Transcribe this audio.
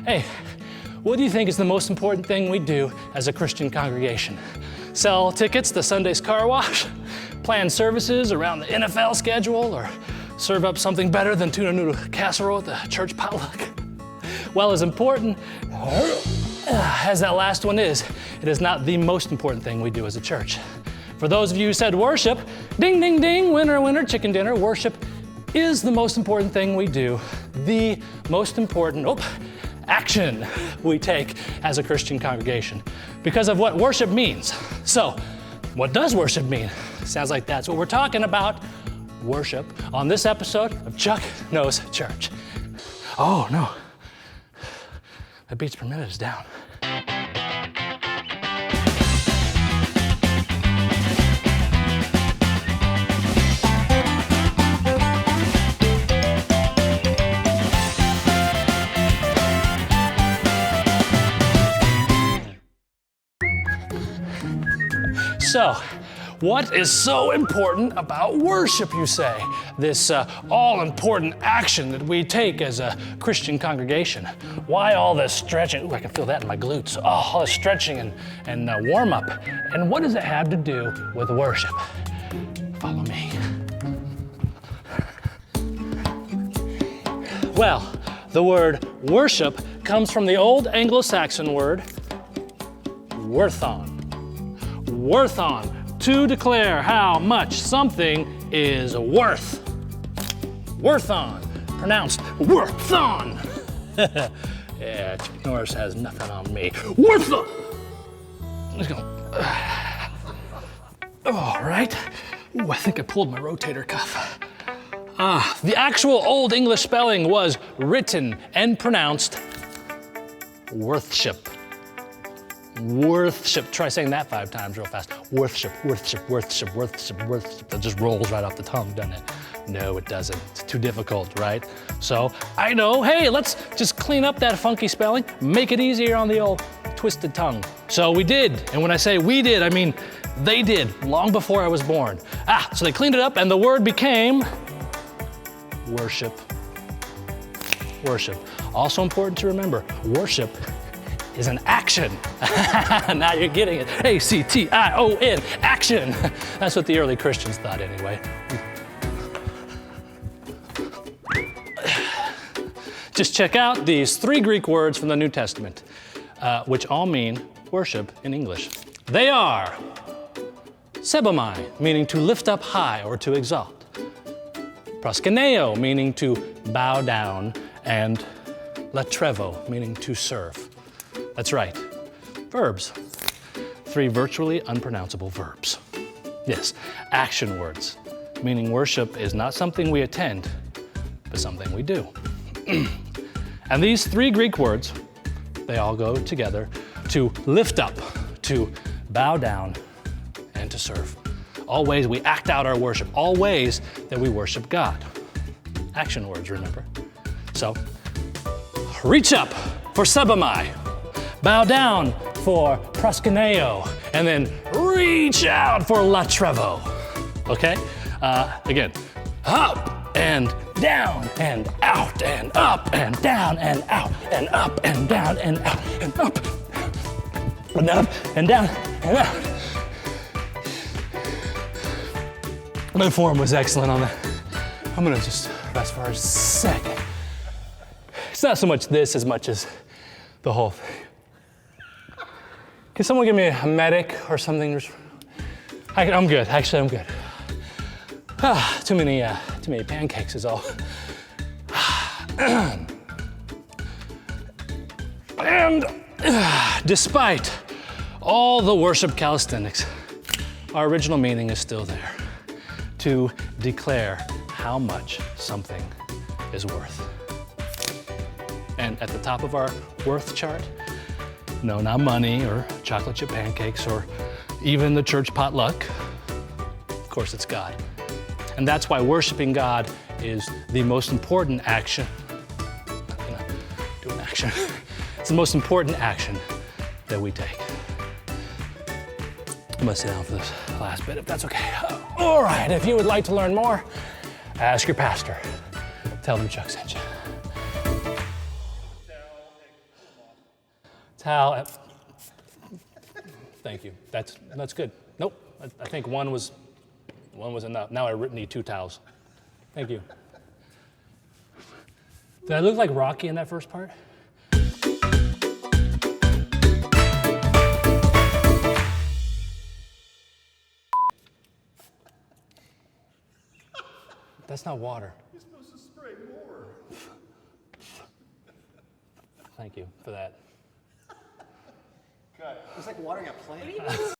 Hey, what do you think is the most important thing we do as a Christian congregation? Sell tickets to Sunday's car wash? Plan services around the NFL schedule? Or serve up something better than tuna noodle casserole at the church potluck? Well, as important as that last one is, it is not the most important thing we do as a church. For those of you who said worship, ding, ding, ding, winner, winner, chicken dinner, worship is the most important thing we do, the most important action we take as a Christian congregation because of what worship means. So, what does worship mean? Sounds like that's what we're talking about, worship, on this episode of Chuck Knows Church. Oh no, the beats per minute is down. So, what is so important about worship, you say? This all-important action that we take as a Christian congregation. Why all this stretching? Ooh, I can feel that in my glutes. Oh, all this stretching and warm-up. And what does it have to do with worship? Follow me. Well, the word worship comes from the old Anglo-Saxon word worthon. Worthon, to declare how much something is worth. Worthon, pronounced worthon. Yeah, Chuck Norris has nothing on me. Worthon! Let's go. All right. Ooh, I think I pulled my rotator cuff. The actual Old English spelling was written and pronounced worthship. Worthship. Try saying that 5 times real fast. Worthship, worthship, worthship, worthship, worthship. That just rolls right off the tongue, doesn't it? No, it doesn't. It's too difficult, right? So I know, hey, let's just clean up that funky spelling, make it easier on the old twisted tongue. So we did. And when I say we did, I mean they did, long before I was born. So they cleaned it up and the word became worship. Worship. Also important to remember, worship is an action. Now you're getting it. A-C-T-I-O-N, action. That's what the early Christians thought anyway. Just check out these 3 Greek words from the New Testament, which all mean worship in English. They are sebomai, meaning to lift up high or to exalt. Proskuneo, meaning to bow down, and latrevo, meaning to serve. That's right, verbs. 3 virtually unpronounceable verbs. Yes, action words, meaning worship is not something we attend, but something we do. And these 3 Greek words, they all go together to lift up, to bow down, and to serve. All ways we act out our worship, all ways that we worship God. Action words, remember? So, reach up for sebomai. Bow down for proskuneo, and then reach out for latrevo. Okay? Again, up and down and out and up and down and out and up and down and out and up and up and down and out. My form was excellent on that. I'm gonna just rest for a second. It's not so much this as much as the whole thing. Can someone give me a medic or something? I'm good, actually I'm good. Too many pancakes is all. And despite all the worship calisthenics, our original meaning is still there. To declare how much something is worth. And at the top of our worth chart, no, not money or chocolate chip pancakes or even the church potluck. Of course, it's God. And that's why worshiping God is the most important action. I'm not gonna do an action. It's the most important action that we take. I'm gonna sit down for this last bit, if that's okay. All right, if you would like to learn more, ask your pastor. Tell them Chuck sent you. towel. Thank you. That's good. Nope. I think one was enough. Now I need 2 towels. Thank you. Did I look like Rocky in that first part? That's not water. You're supposed to spray more. Thank you for that. Cut. It's like watering a plant.